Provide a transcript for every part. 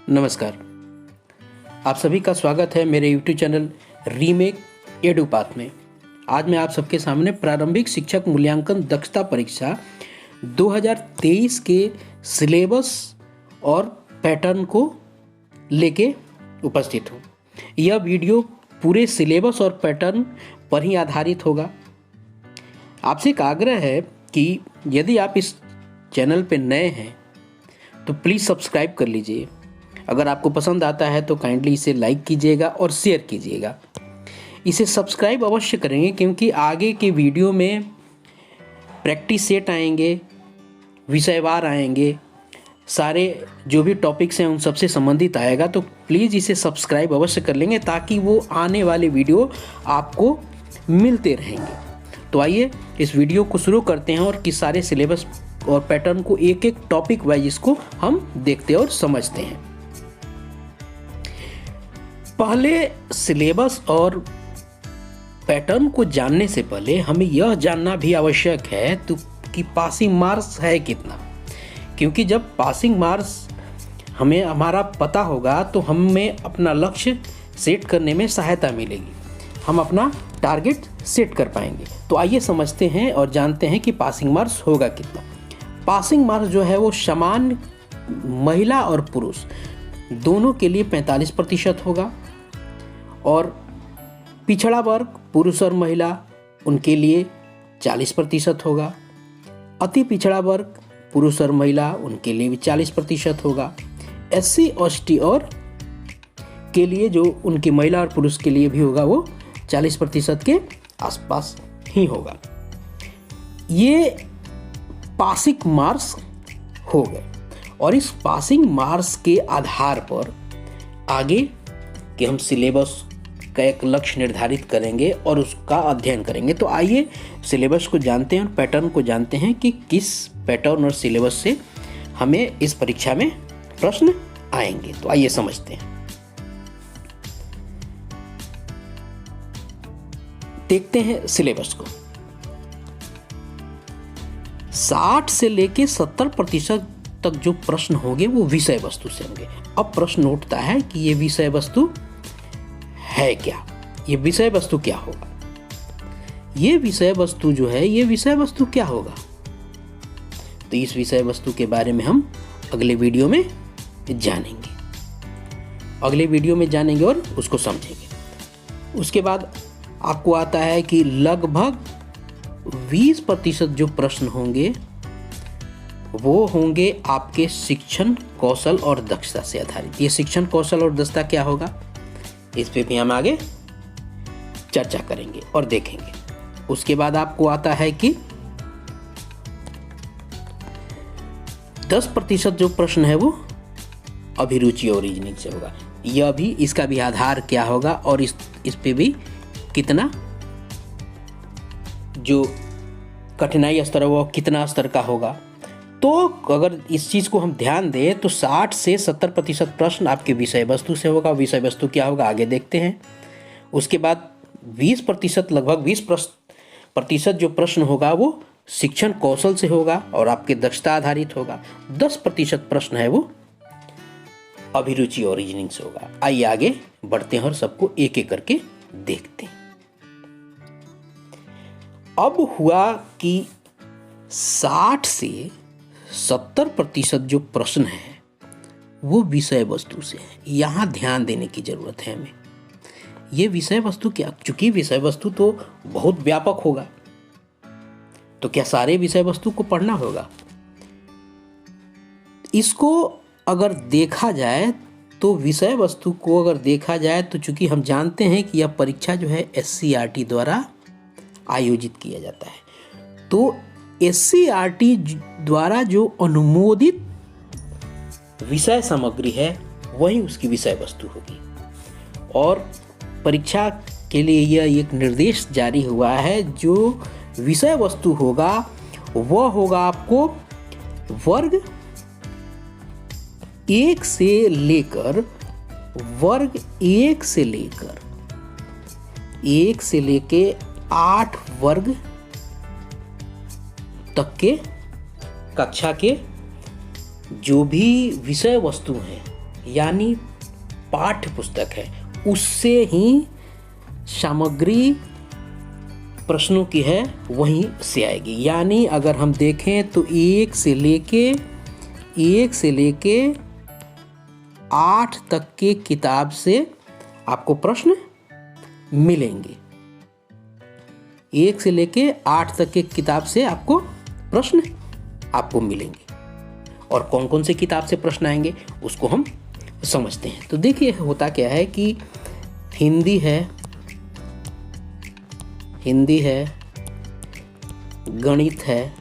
नमस्कार, आप सभी का स्वागत है मेरे YouTube चैनल रीमेक एडुपाथ में। आज मैं आप सबके सामने प्रारंभिक शिक्षक मूल्यांकन दक्षता परीक्षा 2023 के सिलेबस और पैटर्न को लेके उपस्थित हूँ। यह वीडियो पूरे सिलेबस और पैटर्न पर ही आधारित होगा। आपसे एक आग्रह है कि यदि आप इस चैनल पे नए हैं तो प्लीज़ सब्सक्राइब कर लीजिए। अगर आपको पसंद आता है तो काइंडली इसे लाइक कीजिएगा और शेयर कीजिएगा। इसे सब्सक्राइब अवश्य करेंगे क्योंकि आगे के वीडियो में प्रैक्टिस सेट आएंगे, विषयवार आएंगे, सारे जो भी टॉपिक्स हैं उन सबसे संबंधित आएगा। तो प्लीज़ इसे सब्सक्राइब अवश्य कर लेंगे ताकि वो आने वाले वीडियो आपको मिलते रहेंगे। तो आइए इस वीडियो को शुरू करते हैं और किस सारे सिलेबस और पैटर्न को एक एक टॉपिक वाइज इसको हम देखते और समझते हैं। पहले सिलेबस और पैटर्न को जानने से पहले हमें यह जानना भी आवश्यक है कि पासिंग मार्क्स है कितना, क्योंकि जब पासिंग मार्क्स हमें हमारा पता होगा तो हमें अपना लक्ष्य सेट करने में सहायता मिलेगी, हम अपना टारगेट सेट कर पाएंगे। तो आइए समझते हैं और जानते हैं कि पासिंग मार्क्स होगा कितना। पासिंग मार्क्स जो है वो समान महिला और पुरुष दोनों के लिए 45% होगा और पिछड़ा वर्ग पुरुष और महिला उनके लिए 40% होगा। अति पिछड़ा वर्ग पुरुष और महिला उनके लिए भी 40% होगा। SC ST और के लिए जो उनकी महिला और पुरुष के लिए भी होगा वो 40% के आसपास ही होगा। ये पासिंग मार्क्स हो गए और इस पासिंग मार्क्स के आधार पर आगे के हम सिलेबस का एक लक्ष्य निर्धारित करेंगे और उसका अध्ययन करेंगे। तो आइए सिलेबस को जानते हैं और पैटर्न को जानते हैं कि किस पैटर्न और सिलेबस से हमें इस परीक्षा में प्रश्न आएंगे। तो आइए समझते हैं। देखते हैं सिलेबस को। 60 से लेके 70% तक जो प्रश्न होंगे वो विषय वस्तु से होंगे। अब प्रश्न उठता है कि ये विषय वस्तु है क्या, ये विषय वस्तु क्या होगा। ये विषय वस्तु जो है ये विषय वस्तु क्या होगा, तो इस विषय वस्तु के बारे में हम अगले वीडियो में जानेंगे और उसको समझेंगे। उसके बाद आपको आता है कि लगभग 20% जो प्रश्न होंगे वो होंगे आपके शिक्षण कौशल और दक्षता से आधारित। ये शिक्षण कौशल और दक्षता क्या होगा इस पे भी हम आगे चर्चा करेंगे और देखेंगे। उसके बाद आपको आता है कि 10% जो प्रश्न है वो अभिरुचि और रीजनिंग से होगा। यह भी इसका भी आधार क्या होगा और इस पे भी कितना जो कठिनाई स्तर है वो कितना स्तर का होगा। तो अगर इस चीज़ को हम ध्यान दें तो 60 से 70% प्रश्न आपके विषय वस्तु से होगा। विषय वस्तु क्या होगा आगे देखते हैं। उसके बाद 20% लगभग 20% जो प्रश्न होगा वो शिक्षण कौशल से होगा और आपके दक्षता आधारित होगा। 10% प्रश्न है वो अभिरुचि और रीजनिंग से होगा। आइए आगे बढ़ते हैं और सबको एक एक करके देखते हैं। अब हुआ कि 60 से 70% जो प्रश्न है वो विषय वस्तु से है। यहाँ ध्यान देने की जरूरत है हमें। ये विषय वस्तु क्या, चूंकि विषय वस्तु तो बहुत व्यापक होगा तो क्या सारे विषय वस्तु को पढ़ना होगा। इसको अगर देखा जाए तो विषय वस्तु को अगर देखा जाए तो चूंकि हम जानते हैं कि यह परीक्षा जो है SCERT द्वारा आयोजित किया जाता है, तो SCERT द्वारा जो अनुमोदित विषय सामग्री है वही उसकी विषय वस्तु होगी। और परीक्षा के लिए यह एक निर्देश जारी हुआ है, जो विषय वस्तु होगा वह होगा आपको वर्ग 1 से लेकर 8 वर्ग तक के कक्षा के जो भी विषय वस्तु हैं यानी पाठ्य पुस्तक है, उससे ही सामग्री प्रश्नों की है वहीं से आएगी। यानी अगर हम देखें तो एक से लेके 8 तक के किताब से आपको प्रश्न मिलेंगे। 1 से लेके 8 तक के किताब से आपको प्रश्न मिलेंगे। और कौन कौन से किताब से प्रश्न आएंगे उसको हम समझते हैं। तो देखिए होता क्या है कि हिंदी है, गणित है,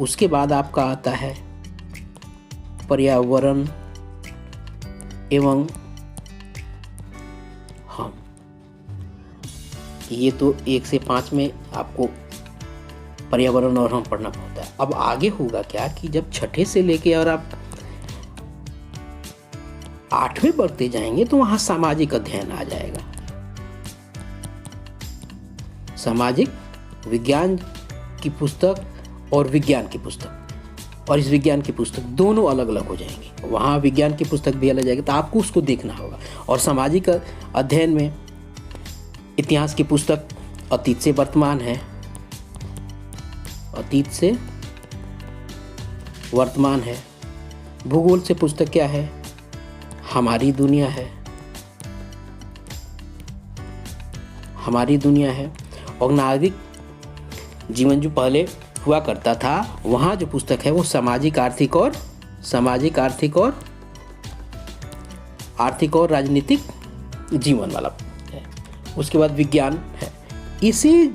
उसके बाद आपका आता है पर्यावरण एवं हम। ये तो 1 से 5 में आपको पर्यावरण और हम पढ़ना पड़ता है। अब आगे होगा क्या कि जब छठे से लेके और आप 8वें बढ़ते जाएंगे तो वहां सामाजिक अध्ययन आ जाएगा। सामाजिक विज्ञान की पुस्तक और विज्ञान की पुस्तक, और इस विज्ञान की पुस्तक दोनों अलग अलग हो जाएंगी। वहाँ विज्ञान की पुस्तक भी अलग जाएगी, तो आपको उसको देखना होगा। और सामाजिक अध्ययन में इतिहास की पुस्तक अतीत से वर्तमान है, अतीत से वर्तमान है। भूगोल से पुस्तक क्या है? हमारी दुनिया है, हमारी दुनिया है। और नागरिक जीवन जो पहले हुआ करता था, वहाँ जो पुस्तक है वो सामाजिक आर्थिक और राजनीतिक जीवन वाला है। उसके बाद विज्ञान है। इसे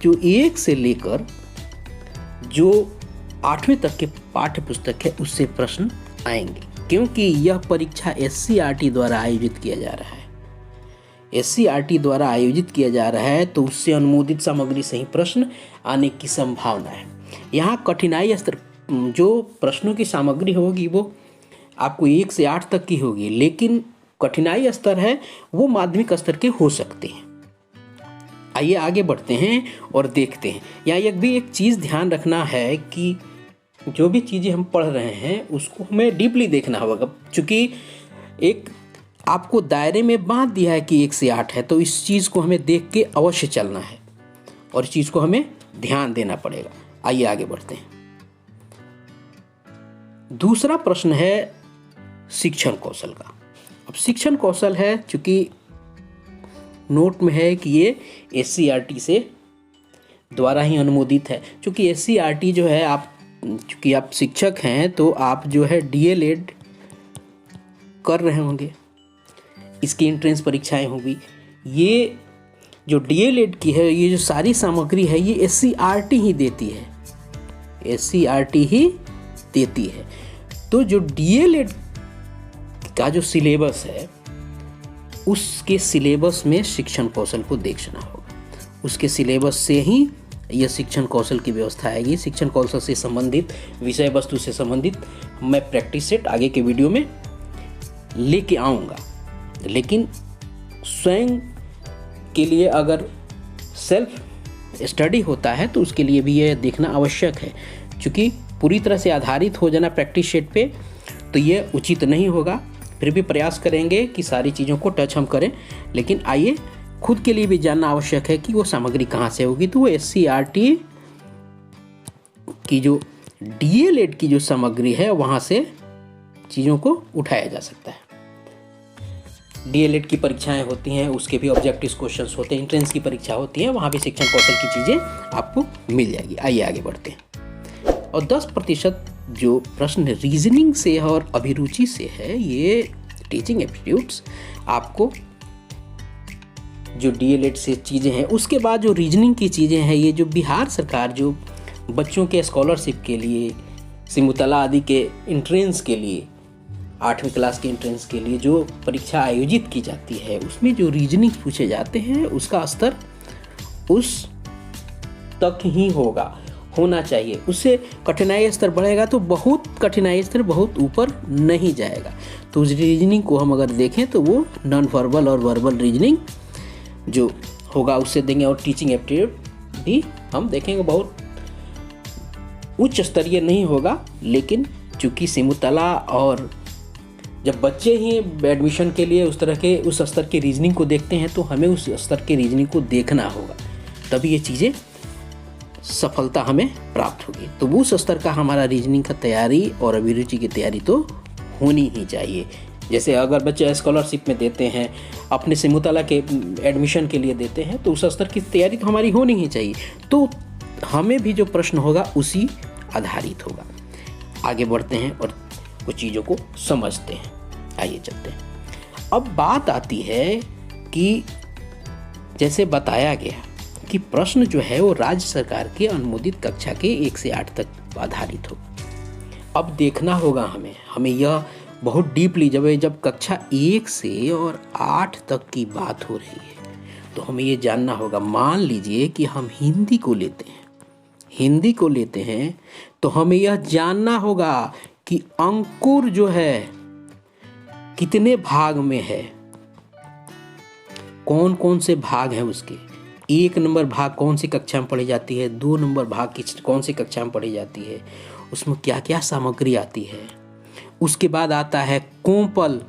जो 1 से लेकर जो 8वें तक के पाठ्य पुस्तक है उससे प्रश्न आएंगे, क्योंकि यह परीक्षा SCERT द्वारा आयोजित किया जा रहा है। SCERT द्वारा आयोजित किया जा रहा है, तो उससे अनुमोदित सामग्री से ही प्रश्न आने की संभावना है। यहाँ कठिनाई स्तर जो प्रश्नों की सामग्री होगी वो आपको 1 से 8 तक की होगी, लेकिन कठिनाई स्तर है वो माध्यमिक स्तर के हो सकते हैं। आइए आगे बढ़ते हैं और देखते हैं। यहाँ एक चीज़ ध्यान रखना है कि जो भी चीज़ें हम पढ़ रहे हैं उसको हमें डीपली देखना होगा, क्योंकि एक आपको दायरे में बांध दिया है कि 1 से 8 है, तो इस चीज़ को हमें देख के अवश्य चलना है और इस चीज़ को हमें ध्यान देना पड़ेगा। आइए आगे बढ़ते हैं। दूसरा प्रश्न है शिक्षण कौशल का। अब शिक्षण कौशल है, चूंकि नोट में है कि ये SCERT से द्वारा ही अनुमोदित है। चूंकि SCERT जो है, चूंकि आप शिक्षक हैं तो आप जो है DLED कर रहे होंगे, इसकी एंट्रेंस परीक्षाएं होंगी। ये जो DLED की है, ये जो सारी सामग्री है ये SCERT ही देती है, SCERT ही देती है। तो जो DLED का जो सिलेबस है उसके सिलेबस में शिक्षण कौशल को देखना होगा। उसके सिलेबस से ही यह शिक्षण कौशल की व्यवस्था आएगी। शिक्षण कौशल से संबंधित विषय वस्तु से संबंधित मैं प्रैक्टिस सेट आगे के वीडियो में लेके आऊँगा, लेकिन स्वयं के लिए अगर सेल्फ स्टडी होता है तो उसके लिए भी यह देखना आवश्यक है। क्योंकि पूरी तरह से आधारित हो जाना प्रैक्टिस सेट पे तो यह उचित नहीं होगा। फिर भी प्रयास करेंगे कि सारी चीज़ों को टच हम करें, लेकिन आइए खुद के लिए भी जानना आवश्यक है कि वो सामग्री कहाँ से होगी। तो वो SCERT की जो DLED की जो सामग्री है वहाँ से चीज़ों को उठाया जा सकता है। DLED की परीक्षाएं होती हैं, उसके भी ऑब्जेक्टिव क्वेश्चंस होते हैं, एंट्रेंस की परीक्षा होती है, वहाँ भी शिक्षण कौशल की चीज़ें आपको मिल जाएगी। आइए आगे बढ़ते हैं। और 10% जो प्रश्न रीजनिंग से और अभिरुचि से है, ये टीचिंग एप्टीट्यूड्स आपको जो DLED से चीज़ें हैं, उसके बाद जो रीजनिंग की चीज़ें हैं, ये जो बिहार सरकार जो बच्चों के स्कॉलरशिप के लिए, सिमुतला आदि के एंट्रेंस के लिए, 8वीं क्लास के एंट्रेंस के लिए जो परीक्षा आयोजित की जाती है, उसमें जो रीजनिंग पूछे जाते हैं उसका स्तर उस तक ही होना चाहिए। उससे कठिनाई स्तर बढ़ेगा तो बहुत कठिनाई स्तर बहुत ऊपर नहीं जाएगा। तो उस रीजनिंग को हम अगर देखें तो वो नॉन वर्बल और वर्बल रीजनिंग जो होगा उससे देंगे। और टीचिंग एप्टीट्यूड भी हम देखेंगे बहुत उच्च स्तरीय नहीं होगा, लेकिन चूँकि सिमुतला और जब बच्चे ही एडमिशन के लिए उस तरह के उस स्तर के रीजनिंग को देखते हैं तो हमें उस स्तर के रीजनिंग को देखना होगा, तभी ये चीज़ें सफलता हमें प्राप्त होगी। तो उस स्तर का हमारा रीजनिंग का तैयारी और अभिरुचि की तैयारी तो होनी ही चाहिए। जैसे अगर बच्चे स्कॉलरशिप में देते हैं, अपने सिमुतला के एडमिशन के लिए देते हैं, तो उस स्तर की तैयारी तो हमारी होनी ही चाहिए। तो हमें भी जो प्रश्न होगा उसी आधारित होगा। आगे बढ़ते हैं और कुछ चीज़ों को समझते हैं। आइए चलते हैं। अब बात आती है कि जैसे बताया गया कि प्रश्न जो है वो राज्य सरकार के अनुमोदित कक्षा के 1 से 8 तक आधारित हो। अब देखना होगा हमें यह बहुत डीपली, जब कक्षा 1 से और 8 तक की बात हो रही है तो हमें ये जानना होगा। मान लीजिए कि हम हिंदी को लेते हैं तो हमें यह जानना होगा कि अंकुर जो है कितने भाग में है, कौन कौन से भाग हैं उसके। 1 नंबर भाग कौन सी कक्षा में पढ़ी जाती है, 2 नंबर भाग कौन सी कक्षा में पढ़ी जाती है, उसमें क्या क्या सामग्री आती है। उसके बाद आता है कोंपल।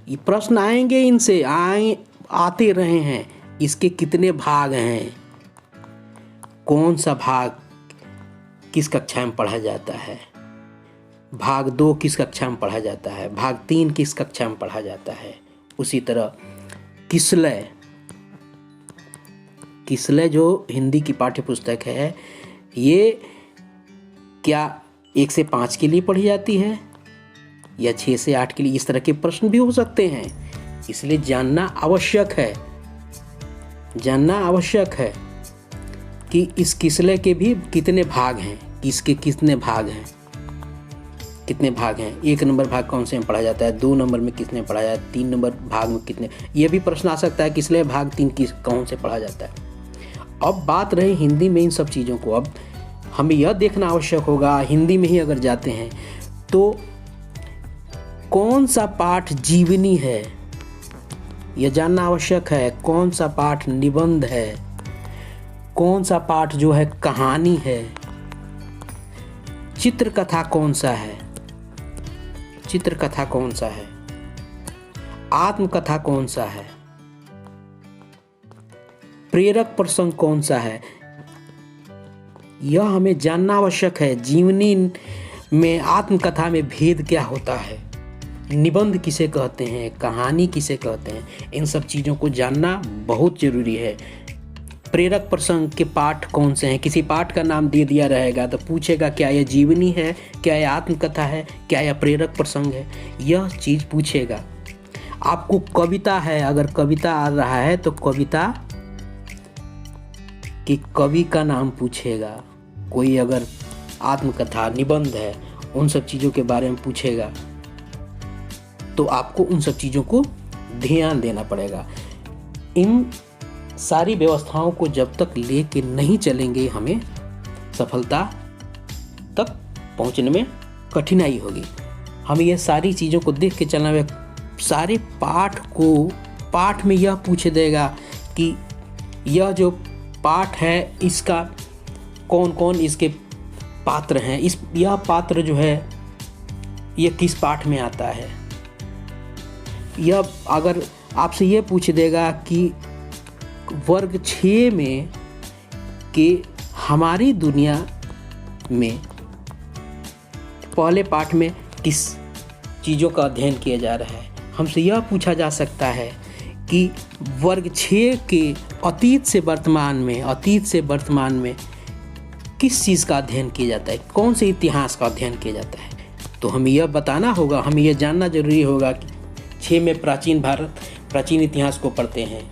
ये प्रश्न आएंगे, इनसे आते रहे हैं। इसके कितने भाग हैं, कौन सा भाग किस कक्षा में पढ़ा जाता है, भाग 2 किस कक्षा में पढ़ा जाता है, भाग 3 किस कक्षा में पढ़ा जाता है। उसी तरह किसलय जो हिंदी की पाठ्य पुस्तक है, ये क्या 1 से 5 के लिए पढ़ी जाती है या 6 से 8 के लिए। इस तरह के प्रश्न भी हो सकते हैं, इसलिए जानना आवश्यक है कि इस किसलय के भी कितने भाग हैं, इसके कितने भाग हैं। 1 नंबर भाग कौन से में पढ़ा जाता है, 2 नंबर में किसने पढ़ा जाता है, 3 नंबर भाग में कितने। ये भी प्रश्न आ सकता है किसलय भाग 3 कौन से पढ़ा जाता है। अब बात रही हिंदी में इन सब चीज़ों को, अब हमें यह देखना आवश्यक होगा, हिंदी में ही अगर जाते हैं तो कौन सा पाठ जीवनी है, यह जानना आवश्यक है। कौन सा पाठ निबंध है, कौन सा पाठ जो है कहानी है, चित्रकथा कौन सा है, आत्मकथा कौन सा है, प्रेरक प्रसंग कौन सा है। यह हमें जानना आवश्यक है। जीवनी में, आत्मकथा में भेद क्या होता है, निबंध किसे कहते हैं, कहानी किसे कहते हैं, इन सब चीज़ों को जानना बहुत जरूरी है। प्रेरक प्रसंग के पाठ कौन से हैं, किसी पाठ का नाम दे दिया रहेगा तो पूछेगा क्या यह जीवनी है, क्या यह आत्मकथा है, क्या यह प्रेरक प्रसंग है, यह चीज़ पूछेगा। आपको कविता है, अगर कविता आ रहा है तो कविता कि कवि का नाम पूछेगा। कोई अगर आत्मकथा, निबंध है, उन सब चीज़ों के बारे में पूछेगा तो आपको उन सब चीज़ों को ध्यान देना पड़ेगा। इन सारी व्यवस्थाओं को जब तक लेके नहीं चलेंगे हमें सफलता तक पहुंचने में कठिनाई होगी। हमें ये सारी चीज़ों को देख के चलना है। सारे पाठ में यह पूछ देगा कि यह जो पाठ है इसका कौन कौन इसके पात्र हैं, यह पात्र जो है यह किस पाठ में आता है। यह अगर आपसे यह पूछ देगा कि वर्ग 6 में कि हमारी दुनिया में पहले पाठ में किस चीज़ों का अध्ययन किया जा रहा है। हमसे यह पूछा जा सकता है कि वर्ग 6 के अतीत से वर्तमान में किस चीज़ का अध्ययन किया जाता है, कौन से इतिहास का अध्ययन किया जाता है। तो हमें यह बताना होगा, हमें यह जानना जरूरी होगा कि 6 में प्राचीन इतिहास को पढ़ते हैं,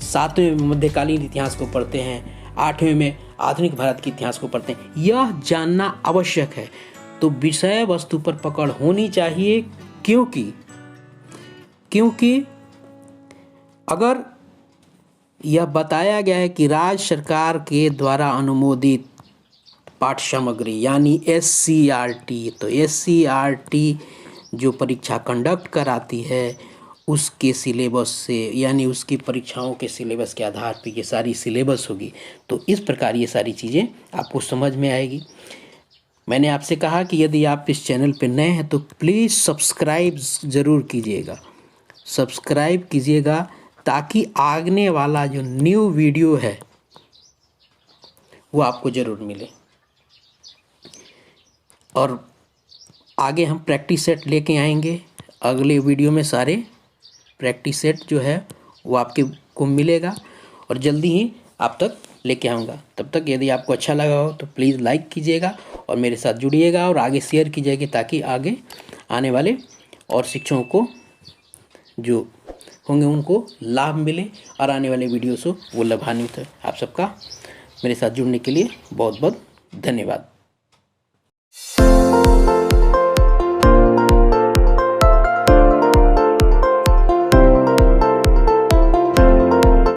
7वें में मध्यकालीन इतिहास को पढ़ते हैं, 8वें में आधुनिक भारत के इतिहास को पढ़ते हैं। यह जानना आवश्यक है। तो विषय वस्तु पर पकड़ होनी चाहिए, क्योंकि अगर यह बताया गया है कि राज्य सरकार के द्वारा अनुमोदित पाठ्य सामग्री यानी SCRT, तो SCRT जो परीक्षा कंडक्ट कराती है उसके सिलेबस से, यानी उसकी परीक्षाओं के सिलेबस के आधार पर ये सारी सिलेबस होगी। तो इस प्रकार ये सारी चीज़ें आपको समझ में आएगी। मैंने आपसे कहा कि यदि आप इस चैनल पर नए हैं तो प्लीज़ सब्सक्राइब ज़रूर कीजिएगा, सब्सक्राइब कीजिएगा, ताकि आगने वाला जो न्यू वीडियो है वो आपको ज़रूर मिले। और आगे हम प्रैक्टिस सेट लेके आएंगे, अगले वीडियो में सारे प्रैक्टिस सेट जो है वो आपके को मिलेगा और जल्दी ही आप तक लेके आऊँगा। तब तक यदि आपको अच्छा लगा हो तो प्लीज़ लाइक कीजिएगा और मेरे साथ जुड़िएगा और आगे शेयर कीजिएगा, ताकि आगे आने वाले और शिक्षकों को जो होंगे उनको लाभ मिले और आने वाले वीडियो से वो लाभान्वित है। आप सबका मेरे साथ जुड़ने के लिए बहुत बहुत धन्यवाद।